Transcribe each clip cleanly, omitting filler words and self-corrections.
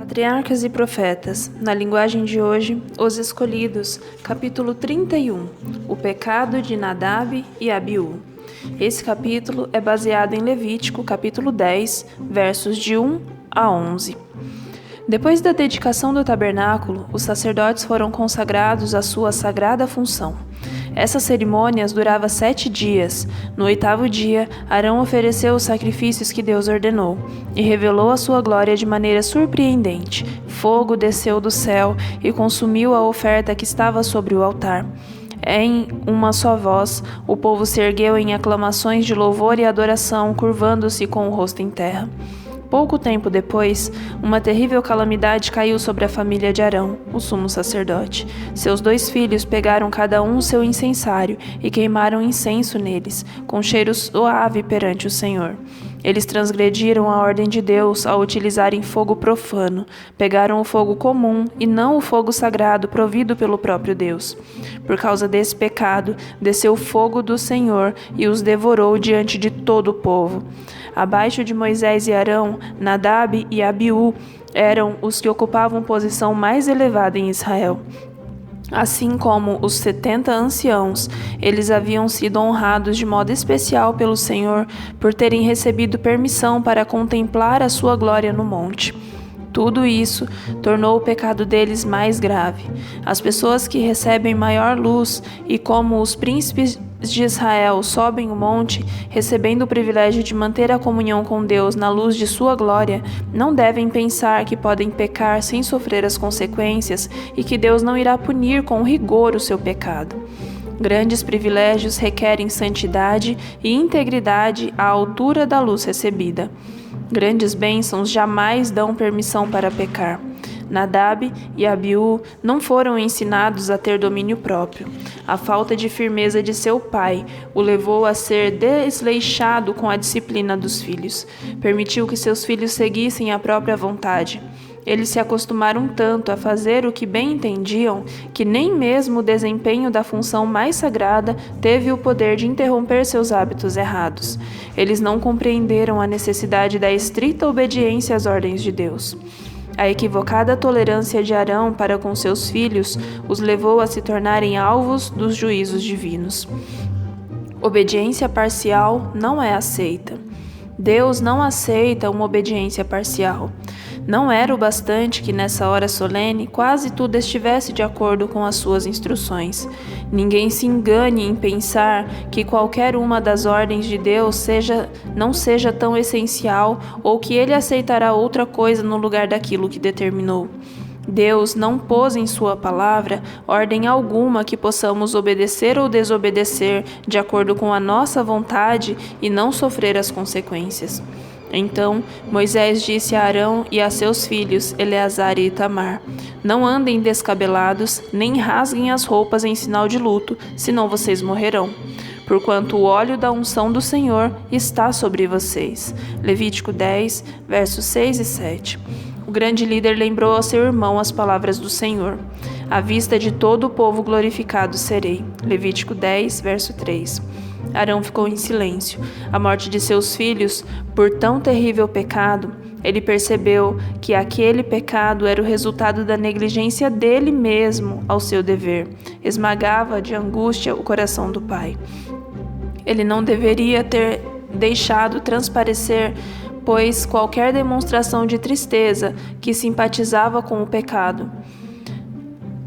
Patriarcas e Profetas, na linguagem de hoje, Os Escolhidos, capítulo 31, o pecado de Nadab e Abiú. Esse capítulo é baseado em Levítico, capítulo 10, versos de 1 a 11. Depois da dedicação do tabernáculo, os sacerdotes foram consagrados à sua sagrada função. Essas cerimônias duravam 7 dias. No 8º dia, Arão ofereceu os sacrifícios que Deus ordenou e revelou a sua glória de maneira surpreendente. Fogo desceu do céu e consumiu a oferta que estava sobre o altar. Em uma só voz, o povo se ergueu em aclamações de louvor e adoração, curvando-se com o rosto em terra. Pouco tempo depois, uma terrível calamidade caiu sobre a família de Arão, o sumo sacerdote. Seus 2 filhos pegaram cada um seu incensário e queimaram incenso neles, com cheiro suave perante o Senhor. Eles transgrediram a ordem de Deus ao utilizarem fogo profano. Pegaram o fogo comum e não o fogo sagrado provido pelo próprio Deus. Por causa desse pecado, desceu o fogo do Senhor e os devorou diante de todo o povo. Abaixo de Moisés e Arão, Nadab e Abiú eram os que ocupavam posição mais elevada em Israel. Assim como os 70 anciãos, eles haviam sido honrados de modo especial pelo Senhor por terem recebido permissão para contemplar a sua glória no monte. Tudo isso tornou o pecado deles mais grave. As pessoas que recebem maior luz e como os príncipes de Israel sobem o monte, recebendo o privilégio de manter a comunhão com Deus na luz de sua glória, não devem pensar que podem pecar sem sofrer as consequências e que Deus não irá punir com rigor o seu pecado. Grandes privilégios requerem santidade e integridade à altura da luz recebida. Grandes bênçãos jamais dão permissão para pecar. Nadab e Abiú não foram ensinados a ter domínio próprio. A falta de firmeza de seu pai o levou a ser desleixado com a disciplina dos filhos. Permitiu que seus filhos seguissem a própria vontade. Eles se acostumaram tanto a fazer o que bem entendiam que nem mesmo o desempenho da função mais sagrada teve o poder de interromper seus hábitos errados. Eles não compreenderam a necessidade da estrita obediência às ordens de Deus. A equivocada tolerância de Arão para com seus filhos os levou a se tornarem alvos dos juízos divinos. Obediência parcial não é aceita. Deus não aceita uma obediência parcial. Não era o bastante que nessa hora solene quase tudo estivesse de acordo com as suas instruções. Ninguém se engane em pensar que qualquer uma das ordens de Deus não seja tão essencial ou que ele aceitará outra coisa no lugar daquilo que determinou. Deus não pôs em sua palavra ordem alguma que possamos obedecer ou desobedecer de acordo com a nossa vontade e não sofrer as consequências. Então Moisés disse a Arão e a seus filhos, Eleazar e Itamar: não andem descabelados, nem rasguem as roupas em sinal de luto, senão vocês morrerão. Porquanto o óleo da unção do Senhor está sobre vocês. Levítico 10, versos 6 e 7. O grande líder lembrou ao seu irmão as palavras do Senhor: à vista de todo o povo glorificado serei. Levítico 10, verso 3. Arão ficou em silêncio. A morte de seus filhos, por tão terrível pecado, ele percebeu que aquele pecado era o resultado da negligência dele mesmo ao seu dever. Esmagava de angústia o coração do pai. Ele não deveria ter deixado transparecer, pois qualquer demonstração de tristeza que simpatizava com o pecado.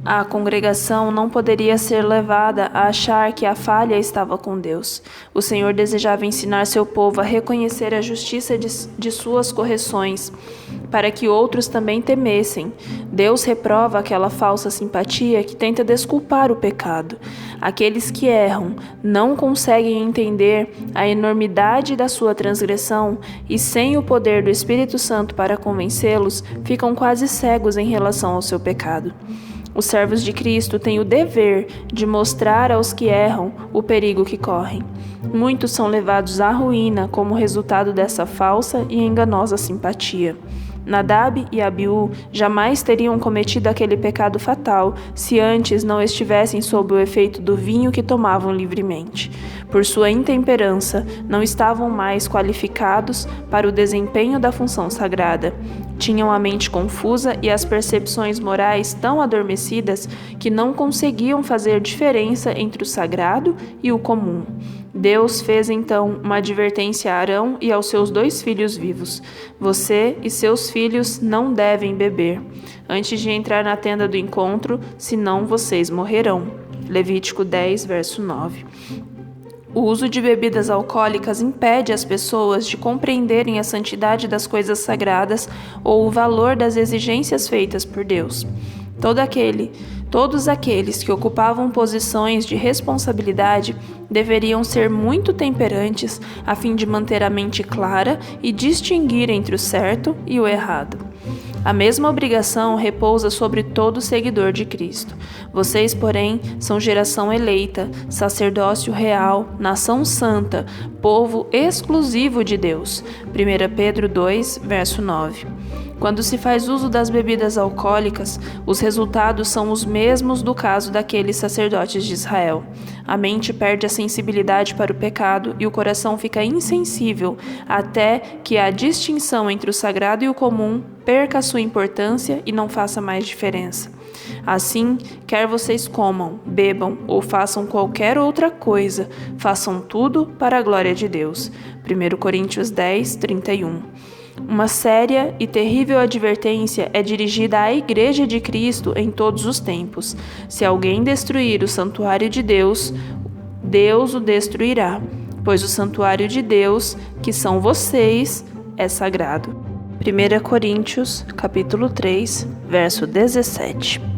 A congregação não poderia ser levada a achar que a falha estava com Deus. O Senhor desejava ensinar seu povo a reconhecer a justiça de suas correções, para que outros também temessem. Deus reprova aquela falsa simpatia que tenta desculpar o pecado. Aqueles que erram não conseguem entender a enormidade da sua transgressão e, sem o poder do Espírito Santo para convencê-los, ficam quase cegos em relação ao seu pecado. Os servos de Cristo têm o dever de mostrar aos que erram o perigo que correm. Muitos são levados à ruína como resultado dessa falsa e enganosa simpatia. Nadab e Abiú jamais teriam cometido aquele pecado fatal se antes não estivessem sob o efeito do vinho que tomavam livremente. Por sua intemperança, não estavam mais qualificados para o desempenho da função sagrada. Tinham a mente confusa e as percepções morais tão adormecidas que não conseguiam fazer diferença entre o sagrado e o comum. Deus fez então uma advertência a Arão e aos seus 2 filhos vivos. Você e seus filhos não devem beber antes de entrar na tenda do encontro, senão vocês morrerão. Levítico 10, verso 9. O uso de bebidas alcoólicas impede as pessoas de compreenderem a santidade das coisas sagradas ou o valor das exigências feitas por Deus. Todos aqueles que ocupavam posições de responsabilidade deveriam ser muito temperantes a fim de manter a mente clara e distinguir entre o certo e o errado. A mesma obrigação repousa sobre todo seguidor de Cristo. Vocês, porém, são geração eleita, sacerdócio real, nação santa, povo exclusivo de Deus. 1 Pedro 2, verso 9. Quando se faz uso das bebidas alcoólicas, os resultados são os mesmos do caso daqueles sacerdotes de Israel. A mente perde a sensibilidade para o pecado e o coração fica insensível até que a distinção entre o sagrado e o comum perca a sua importância e não faça mais diferença. Assim, quer vocês comam, bebam ou façam qualquer outra coisa, façam tudo para a glória de Deus. 1 Coríntios 10, 31. Uma séria e terrível advertência é dirigida à Igreja de Cristo em todos os tempos. Se alguém destruir o santuário de Deus, Deus o destruirá, pois o santuário de Deus, que são vocês, é sagrado. 1 Coríntios, capítulo 3, verso 17.